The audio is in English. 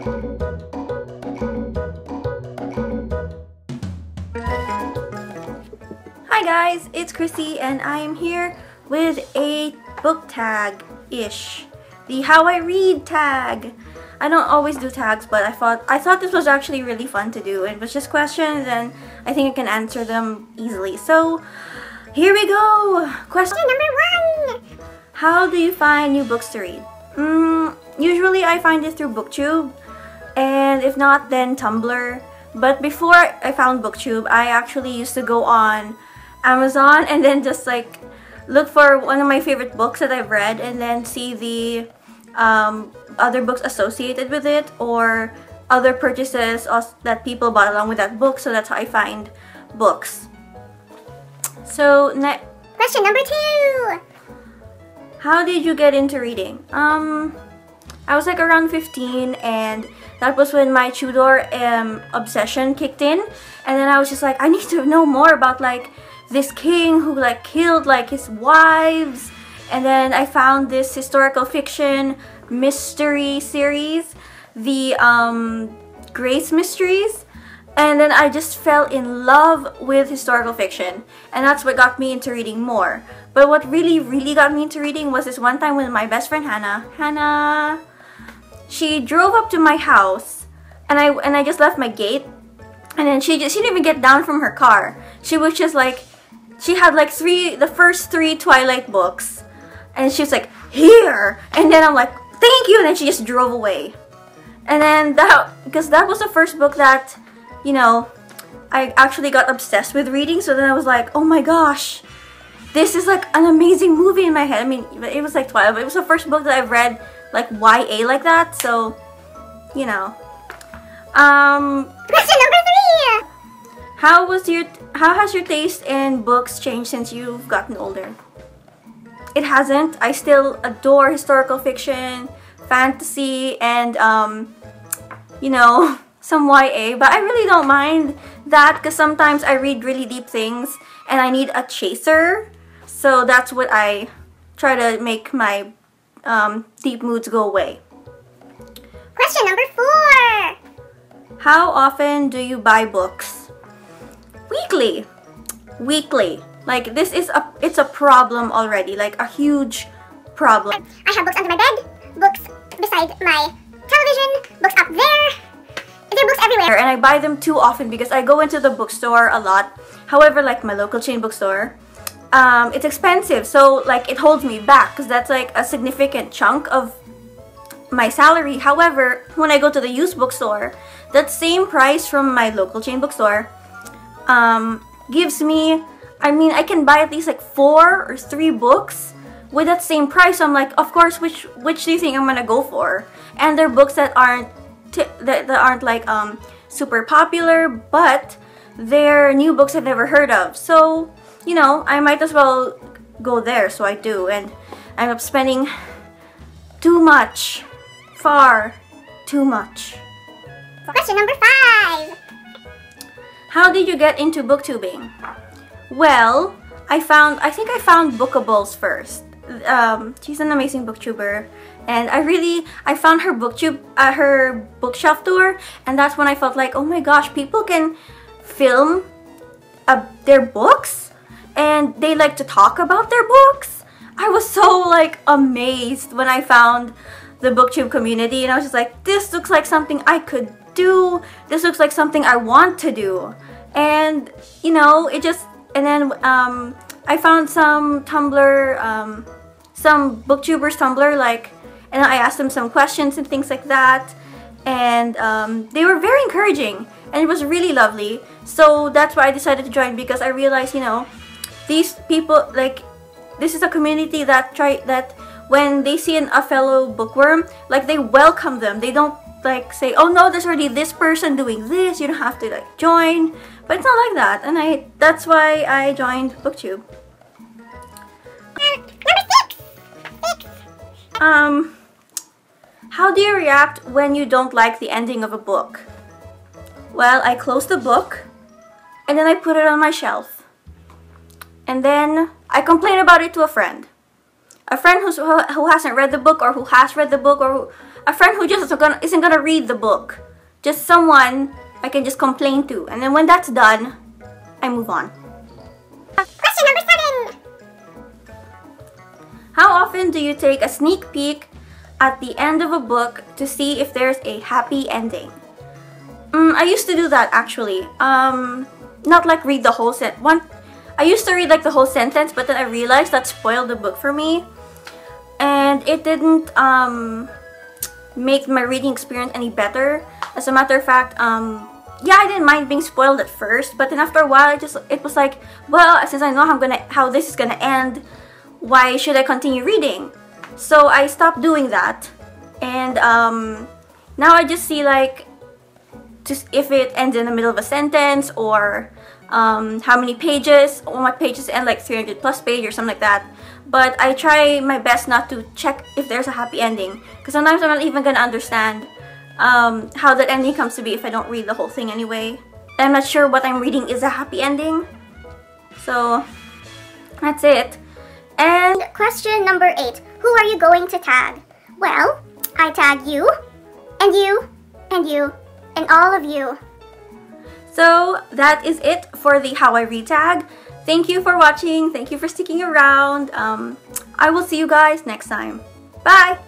Hi guys, it's Chrissy and I am here with a book tag-ish. The How I Read tag. I don't always do tags, but I thought this was actually really fun to do. It was just questions and I think I can answer them easily. So here we go! Question number 1! How do you find new books to read? Usually I find it through BookTube, and if not, then Tumblr. But before I found BookTube, I actually used to go on Amazon and then just like look for one of my favorite books that I've read and then see the other books associated with it or other purchases that people bought along with that book. So that's how I find books. So question number 2. How did you get into reading? I was like around 15 and that was when my Tudor obsession kicked in, and then I was just like, I need to know more about like this king who like killed like his wives. And then I found this historical fiction mystery series, the Grace Mysteries, and then I just fell in love with historical fiction, and that's what got me into reading more. But what really got me into reading was this one time when my best friend Hannah, she drove up to my house, and I just left my gate, and then she didn't even get down from her car. She was just like, she had like the first 3 Twilight books, and she was like, here, and then I'm like, thank you, and then she just drove away. And then because that was the first book that, you know, I actually got obsessed with reading. So then I was like, oh my gosh, this is like an amazing movie in my head. I mean, it was like Twilight, but it was the first book that I've read like YA like that, so, you know. Question number 3! How has your taste in books changed since you've gotten older? It hasn't. I still adore historical fiction, fantasy, and, you know, some YA, but I really don't mind that because sometimes I read really deep things and I need a chaser, so that's what I try to make my deep moods go away. Question number 4. How often do you buy books? Weekly. Like it's a problem already, like a huge problem. I have books under my bed, books beside my television, books up there. There are books everywhere. And I buy them too often because I go into the bookstore a lot. However, like my local chain bookstore, it's expensive, so like it holds me back because that's like a significant chunk of my salary. However, when I go to the used bookstore, that same price from my local chain bookstore gives me, I mean, I can buy at least like 4 or 3 books with that same price. So I'm like, of course, which do you think I'm gonna go for? And they're books that aren't like super popular, but they're new books I've never heard of. So, you know, I might as well go there. So I do, and I'm up spending too much, far too much. Question number 5. How did you get into booktubing? Well, I think I found Bookables first. She's an amazing booktuber, and I found her booktube, her bookshelf tour, and that's when I felt like, oh my gosh, people can film their books, and they like to talk about their books. I was so like amazed when I found the booktube community, and I was just like, this looks like something I could do. This looks like something I want to do. And you know, and then I found some Tumblr, some booktubers Tumblr, like, and I asked them some questions and things like that, and they were very encouraging, and it was really lovely. So that's why I decided to join, because I realized, you know, these people, like, this is a community that when they see a fellow bookworm, like, they welcome them. They don't like say, oh no, there's already this person doing this, you don't have to like join. But it's not like that, and that's why I joined BookTube. Number 6. How do you react when you don't like the ending of a book? Well, I close the book, and then I put it on my shelf. And then I complain about it to a friend. A friend who hasn't read the book, or who has read the book, or a friend who just isn't gonna read the book. Just someone I can just complain to. And then when that's done, I move on. Question number 7. How often do you take a sneak peek at the end of a book to see if there's a happy ending? I used to do that actually. Not like read the whole I used to read like the whole sentence, but then I realized that spoiled the book for me. And it didn't make my reading experience any better. As a matter of fact, yeah, I didn't mind being spoiled at first, but then after a while, it was like, well, since I know how this is gonna end, why should I continue reading? So I stopped doing that, and now I just see like, just if it ends in the middle of a sentence, or how many pages. All my pages end like 300 plus page or something like that. But I try my best not to check if there's a happy ending, because sometimes I'm not even gonna understand how that ending comes to be if I don't read the whole thing anyway. I'm not sure what I'm reading is a happy ending. So that's it. And question number 8. Who are you going to tag? Well, I tag you, and you, and you, and all of you. So that is it for the How I Read tag. Thank you for watching. Thank you for sticking around. I will see you guys next time. Bye!